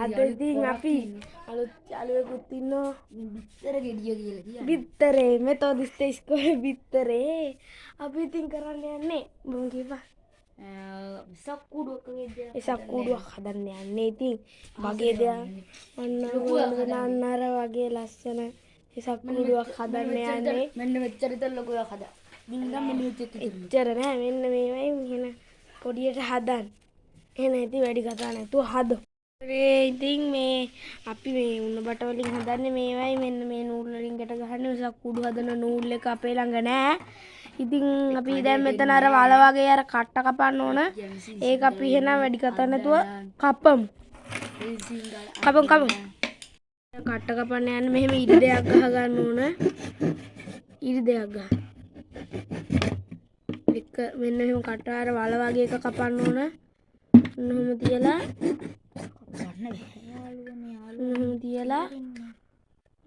අද ඉතින් අපි අලුත් යාළුවෙකුත් ඉන්නවා බිත්තර ගෙඩිය කියලා කියන්නේ. බිත්තරේ මෙතොදිස්ට ඉස්කෝලේ බිත්තරේ අපි ඉතින් කරන්න යන්නේ මම කිව්වා සක්කුඩුවක් හදන්න යන්නේ. ඉතින් වගේ දෙයක් අන්න අර වගේ ලස්සන සක්කුඩුවක් හදන්න යන්නේ. මෙන්න මෙච්චර විතර ලොකු එකක් හදා. මින්නම් මෙන්න එච්චර නෑ මෙන්න මේවයි මෙහෙන පොඩියට හදන්න. එහෙනම් ඉතින් වැඩි කතා නැතුව හදමු. ඉතින් මේ අපි මේ උණ බට වලින් හදන්නේ මේවයි මෙන්න මේ නූල් වලින් ගැට ගහන්නේ සක්කුඩු හදන නූල් එක අපේ ළඟ නෑ. ඉතින් අපි දැන් මෙතන අර වල වගේ අර කට්ට කපන්න ඕන. ඒක අපි එහෙනම් වැඩි කතා නැතුව කපමු. කපමු. කට්ට කපන්න යන්න මෙහෙම ඉරි දෙයක් ගහ ගන්න ඕන. ඉරි දෙයක් ගහ. එක මෙන්න මෙහෙම කට්ට අර වල වගේ එක කපන්න ඕන. ඔන්නම තියලා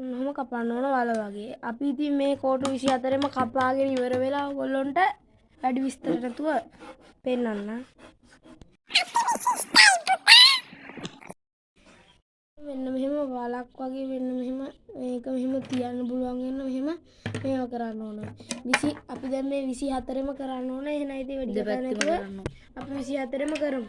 ඔන්නම කපන්න ඕන වල වගේ. අපි ඉතින් මේ කෝටු 24ෙම කපාගෙන ඉවර වෙලා ඔයගොල්ලොන්ට වැඩි විස්තර නැතුව පෙන්නන්න. මෙන්න මෙහෙම වලක් වගේ මෙන්න මෙහෙම මේක මෙහෙම තියන්න පුළුවන් වෙන මෙහෙම මේව කරන්න ඕන. අපි දැන් මේ 24ෙම කරන්න ඕන. එහෙනම් ඉතින් වැඩි කතා නැතුව අපි 24ෙම කරමු.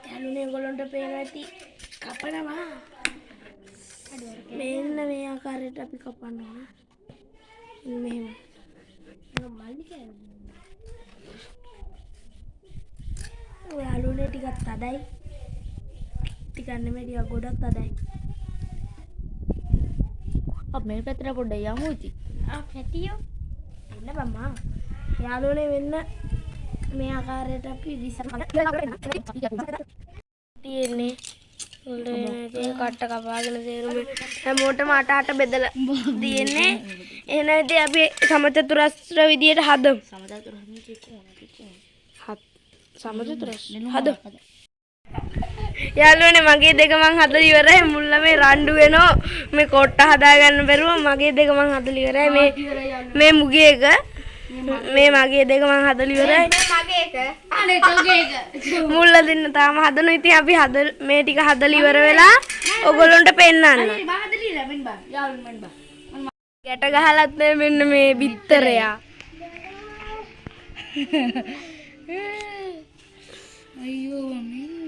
යාළුවනේ ඔයගොල්ලන්ට පේනවා ඇති කපනවා. මෙන්න මේ ආකාරයට අපි කපන්න ඕන. මෙහෙම. මල්ලි කියන්නේ. යාළුවනේ ටිකක් තදයි. ටිකක් නෙමෙයි ටිකක් ගොඩක් තදයි. අපි මේ පැත්තට පොඩ්ඩක් යමු ඉතින්. පැටියෝ. එන්න බම්මා. යාළුවනේ වෙන්න මේ ආකාරයට අපි තියෙන්නේ ඔලේ කට්ට කපාගෙන තේරුම හැමෝටම අට අට බෙදලා තියෙන්නේ. එහෙනම් ඉතින් අපි සමචතුරස්‍ර විදියට හදමු. සමචතුරස්‍ර හදමු. යාළුවනේ මගේ දෙක මං හදලා ඉවරයි. මුල්ල මේ රණ්ඩු වෙනෝ මේ කොට්ට හදා ගන්න බැරුව මගේ දෙක මං හදලා ඉවරයි. මේ මුගේ එක මේ මගේ දෙක මං හදලා ඉවරයි. මේ මගේ එක අනේ තෝගේ එක මුල්ල දෙන්න තාම හදනවා. ඉතින් අපි මේ ටික හදලා ඉවර වෙලා ඔයගොල්ලන්ට පෙන්නන්න. ගැට ගහලත් මෙන්න මේ බිත්තරයා. අයියෝ මෙන්න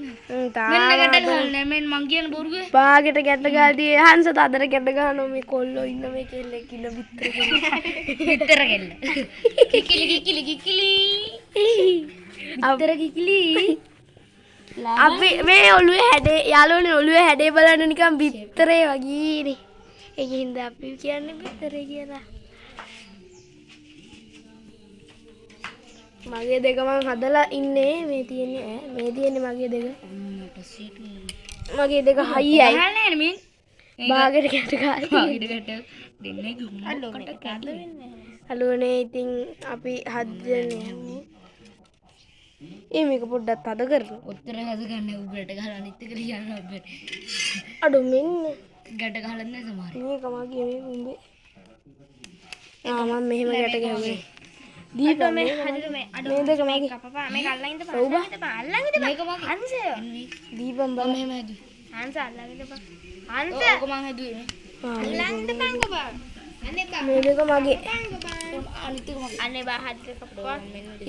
ගැට ගහන්නේ මෙන්න මං කියන බොරුවේ. පාගෙට ගැට ගහදී හංස තදර ගැට ගහනවා මේ කොල්ලෝ ඉන්න මේ කෙල්ලෙක් ඉන්න බිත්තර කෙල්ල. බිත්තර කෙල්ල. කිකිලි කිකිලි කිකිලි. බිත්තර කිකිලි. අපි මේ ඔළුවේ හැඩේ යාළුවනේ ඔළුවේ හැඩේ බලන්න නිකන් බිත්තරේ වගේනේ. ඒකින්ද අපි කියන්නේ බිත්තරේ කියලා. මගේ දෙක මං හදලා ඉන්නේ. මේ තියෙන්නේ මගේ දෙක. මගේ දෙක හයියයි. බාගෙට ගැට ගහලා දෙන්නේ හලුවනේ ඉතින් අපි හදන්නේ. මේක පොඩ්ඩක් තද කරමු. ඔතන හද ගන්න උඹට ගහලා අනිත් එක ලියන්න බෑ. අඩෝ මෙන්න ගැට ගහලා නැහැ සමහර. මේක මගේ මේ උඹේ. මම මෙහෙම ගැට ගහුවේ. දීප මේ හදිර මේ අඩෝ මේ දෙක මේක කපපා මේක අල්ලන් ඉඳපන් අල්ලන් ඉඳපන් මේක මගේ හංස දීපම් බල මෙහෙම හැදුවේ හංස අල්ලන් ඉඳපන් හංස ඕක මං හැදුවේ අල්ලන් ඉඳපන් කපා අනේ මේ දෙක මගේ අනිත් එක මගේ අනේ බා හදිර කපපා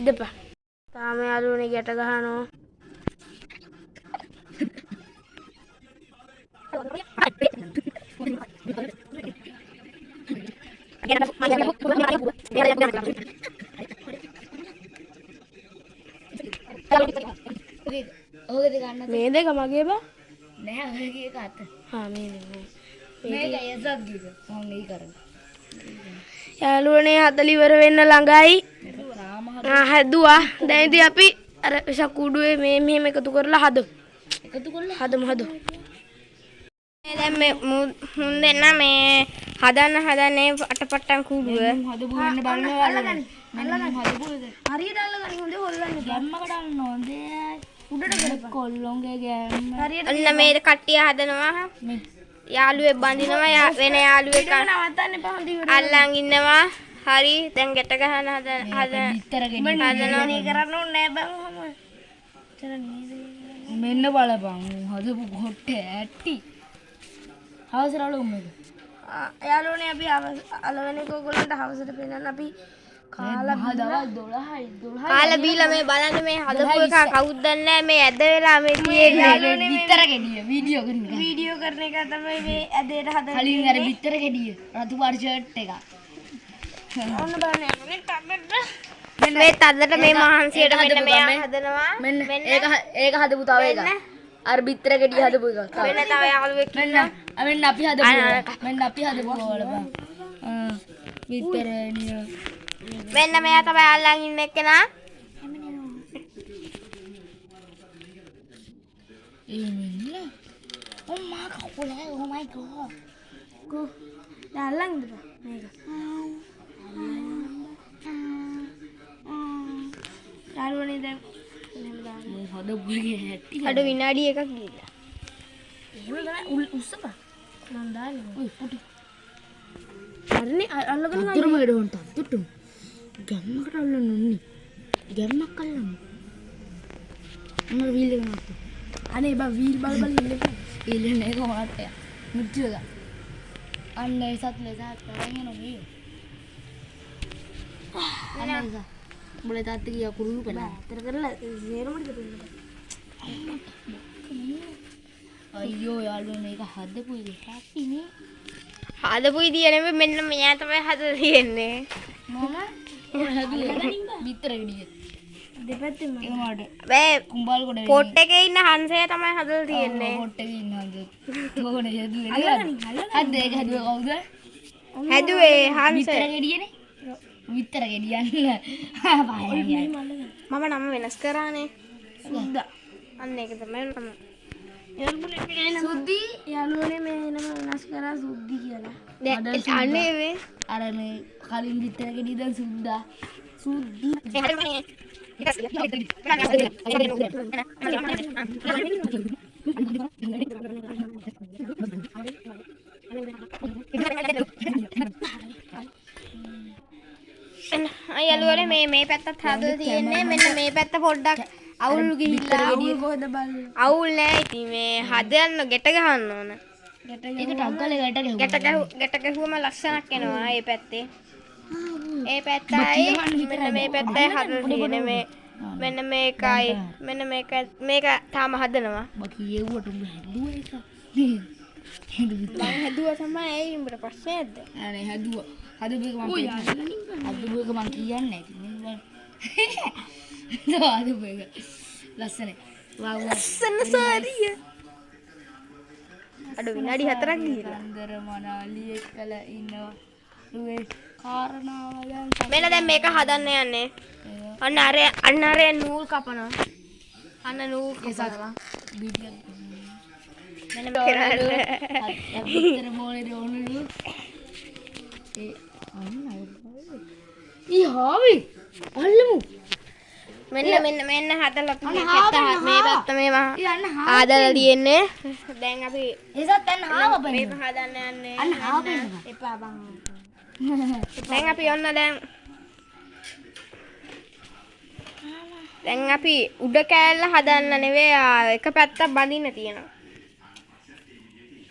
ඉඳපන් තාම යාළුවනේ ගැට ගහනවා. මේ දෙක මගේ බා නෑ ඔයගේ එක අත. මේ මේක යසක් ගිහ මම මේ කරන්නේ. යාළුවනේ හදලා ඉවර වෙන්න ළඟයි. හැදුවා. දැන් ඉතින් අපි අර සකුඩුවේ මේ මෙහෙම එකතු කරලා හදමු. දැන් මේ මුන් දෙන්න මේ හදන්නේ අටපට්ටම් කුඩුව. හදපු වෙන්න බලනවා අල්ලගන්න. හරියට අල්ලගන්න හොඳේ හොල්ලන්න. ගැම්මකට අල්ලන්න හොඳේ. උඩට කරපන්. කොල්ලොන්ගේ ගැම්ම. හරියට අන්න මේ කට්ටිය හදනවා. මේ යාළුවෙක් බඳිනවා වෙන යාළුවෙක් නවත්තන්න එපා හොඳ ඉවර. අල්ලන් ඉන්නවා. හරි දැන් ගැට ගහන හදන බිත්තර ගෙඩිය. හදනවා නේ කරන්න ඕනේ නෑ බං. මෙන්න බලපන් හදපු කොට ඇටි හවසට උමේද යාළුවනේ අපි අලවෙනි කෝගලන්ට හවසට පෙන්නන්න අපි කාලා බීලා මේ බලන්න මේ හදපු එක කවුද දන්නේ මේ ඇද වෙලා මේ තියෙන්නේ විතර ගෙඩිය වීඩියෝ කරන එක තමයි මේ ඇදේට හදන්නේ කලින් අර විතර ගෙඩිය රතු පාට ෂර්ට් එක ඔන්න බලන්න මේ තදට මේ මහන්සියට මෙන්න මෙයා හදනවා මෙන්න ඒක හදපු තව එකක් අර බිත්තර ගෙඩිය හදපු එක මෙන්න තව යාළුවෙක් ඉන්නවා මෙන්න අපි හදපු බලපන් බිත්තර නිය මෙන්න මෙයා තමයි අල්ලන් ඉන්න එක්කෙනා මෙන්න මා කකුල oh my god go අල්ලන් ඉන්න මේක යාළුවනේ දැන් මේ හදපු එකේ හැටි අඩ විනාඩි එකක් ගිහලා එහෙම තමයි උස්සපා මන් දාන්නේ ඔය පුටි හරිනේ අල්ලගෙන අතරම එඩොන්ට තුට්ටු ගැම්මකට අල්ලන්න ඕනේ ගැම්මක් අල්ලන්න මම වීල් එක මාත් අනේ බා වීල් බල ඉන්නේ කොහොමද මුච්චුද අන්න ඒ සත් ලෙසත් තරගෙන නෝ අන්න boleh tadi ya kurulu kan terkenal zero mah gitu අයියෝ යාළුවනේ මේක හදපු ඉතින් හැපි නේ හදපු ඉතින් නෙමෙයි මෙන්න මෙයා තමයි හදලා තියෙන්නේ මම හදුවේ විතර ගෙඩිය දෙපැත්තෙම ඒකට බෑ කුඹල් කොට පොට් එකේ ඉන්න හංසය තමයි හදලා තියෙන්නේ පොට් එකේ ඉන්න හංසය කොහොනේ හදුවේ හද ඒක හදුවේ කවුද හදුවේ හංසය විතර ගෙඩියනේ විතර ගෙඩියන්න මම නම වෙනස් කරානේ සුද්දා අන්න ඒක තමයි නම සුද්දි යාළුවනේ මේ නම වෙනස් කරා සුද්දි කියලා අනේ වේ අර මේ කලින් විතර ගෙඩිය දැන් සුද්දා සුද්දි යාළුවනේ මේ පැත්තත් හදලා තියෙන්නේ මෙන්න මේ පැත්ත පොඩ්ඩක් අවුල් ගිහිල්ලා අවුල් කොහෙද බලන්නේ අවුල් නෑ ඉතින් මේ හදන්න ගැට ගහන්න ඕන ඒකට අග්ගල ගැට ගැහුවම ලස්සනක් එනවා මේ පැත්තේ ඒ පැත්තයි මෙන්න මේ පැත්තයි හදලා තියෙන්නේ මේ මෙන්න මේකයි මෙන්න මේක තාම හදනවා බකි යෙව්වට උඹ හැදුවා ඒක මම හැදුවා තමයි ඒ උඹට ප්‍රශ්නේ නැද්ද අනේ හැදුවා හදපු එක මම කියන්නේ හදපු එක ලස්සන ලස්සන සාරිය අඩ විනාඩි 4ක් ගිහිල්ලා අnder මනාලි එක්කලා ඉන්නවා රුවේ කාරණාව දැන් මෙන්න දැන් මේක හදන්න යන්නේ අන්න අර නූල් කපනවා අන්න නූල් කපනවා බීඩියක් මෙන්න මෙතන මොලේ දෝනුලු හාවි අල්ලමු මෙන්න හදලා මේ පැත්ත මේවා ආදලා තියෙන්නේ දැන් අපි ඒසත් දැන් හාව බලන්න මේක හදන්න යන්නේ අන්න හාව බලන්න එපා බං දැන් අපි ඔන්න දැන් අපි උඩ කෑල්ල හදන්න නෙවෙයි එක පැත්තක් බඳින්න තියෙනවා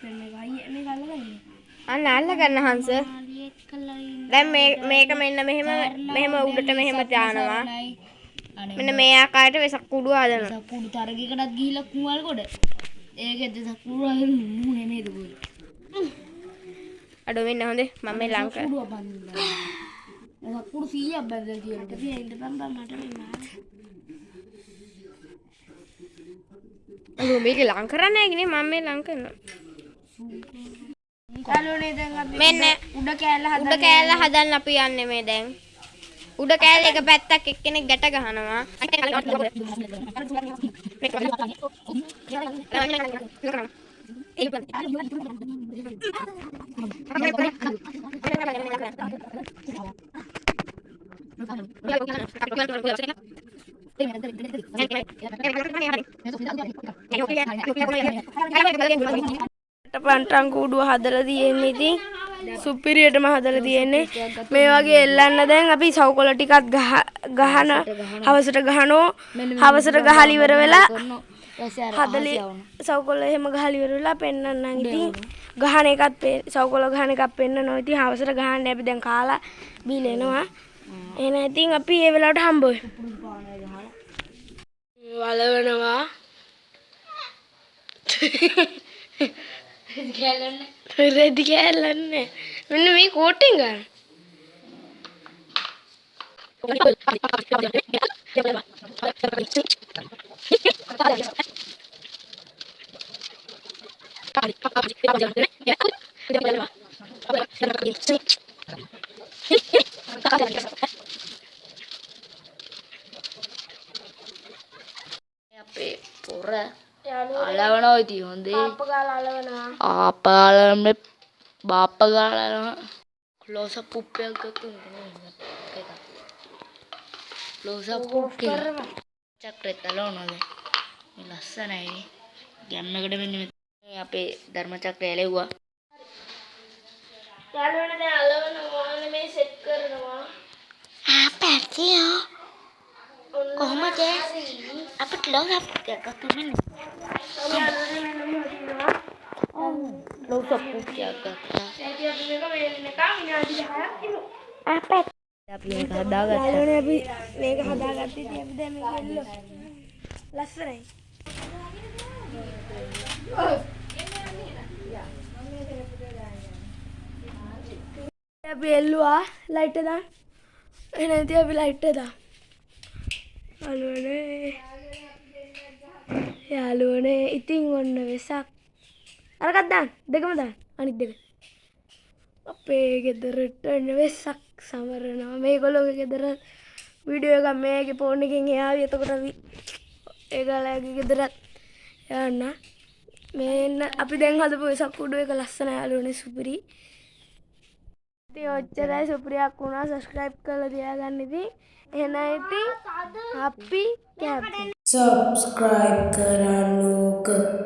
මේක අන්න අල්ල ගන්න හංස දැන් මේක මෙන්න මෙහෙම උඩට මෙහෙම දානවා මෙන්න මේ ආකාරයට වෙසක් කුඩු හදනවා වෙසක් කුඩු තරගයකටත් ගිහිල්ලා කුවල් කොට ඒකෙත් වෙසක් කුඩු හදන්න නුනේ නේද බෝල අඩෝ මෙන්න හොඳේ මම මේ ලංක කුඩු බඳිනවා වෙසක් කුඩු 100ක් බඳලා කියලා අපි ඉඳපන් මට මේ මාත් අඩෝ මේක ලං කරන්නේ නැහැ නේ මම මේ ලං කරනවා යාළුවනේ දැන් අපි මෙන්න උඩ කෑල්ල හදන්න අපි යන්නේ මේ දැන් උඩ කෑල්ල එක පැත්තක් එක්කෙනෙක් ගැට ගහනවා පන්ටන් කුඩුව හදලා තියෙන්නේ ඉතින් සුපිරියටම හදලා තියෙන්නේ. මේ වගේ එල්ලන්න දැන් අපි සවුකොළ ටිකක් ගහන හවසට ගහනෝ. හවසට ගහලා ඉවර වෙලා හදලි සවුකොළ එහෙම ගහලා ඉවර වෙලා පෙන්නන්නම්. ඉතින් ගහන එකත් සවුකොළ ගහන එකක් පෙන්නනවා. ඉතින් හවසට ගහන්නේ අපි දැන් කාලා බීලා එනවා. එහෙනම් ඉතින් අපි ඒ වෙලාවට හම්බ වෙමු. වලවනවා. රෙදි කෑල්ලන්නේ. මෙන්න මේ කෝටෙන් ගන්න. අපේ පොර අලවනවා ඉතින් හොඳේ. ආප්ප ගාලා අලවනවා. ආප්ප ගාලා බාප්ප ගාලා ක්ලෝස් අප් උප්පයක් ගත්තා නේද? ක්ලෝස් අප් උප්පේ චක්‍රෙත් අලවනවාද? මේ ලස්සනයි. ගැම්මකට වෙන්නේ මේ අපේ ධර්ම චක්‍රය ඇලෙව්වා. යාළුවනේ දැන් අලවනවා මේ සෙට් කරනවා. පැතියෝ කොහොමද අපිට ක්ලෝස් අප් එකක් ගන්න? ක්ලෝස් අප් එකක් ගත්තා. අපි මේක හදාගත්තා. යාළුවනේ අපි මේක හදාගත්තා. ඉතින් අපි දැන් මේක එල්ලුවා. ලස්සනයි. අපි එල්ලුවා ලයිට් එක දාන්න. එහෙනම් ඉතින් අපි ලයිට් එක දාමු. යාළුවනේ ඉතින් ඔන්න වෙසක්. අරකට දාන්න. දෙකම දාන්න. අනිත් දෙක. අපේ ගෙදරට වෙසක් සමරනවා. මේගොල්ලෝගේ ගෙදර වීඩියෝ එකක් මේකේ ෆෝන් එකෙන් එයාවි. එතකොට අපි ඒගොල්ලෝගේ ගෙදරත් යන්න. මේන්න අපි දැන් හදපු වෙසක් කුඩු එක ලස්සන යාළුවනේ සුපිරි. ඉතින් ඔච්චරයි සුපිරියක් වුණා. සබ්ස්ක්‍රයිබ් කරලා තියාගන්න ඉතින්. එහෙනම් ඉතින් අපි කැප්. සබ්ස්ක්‍රයිබ් කරන්නකෝ.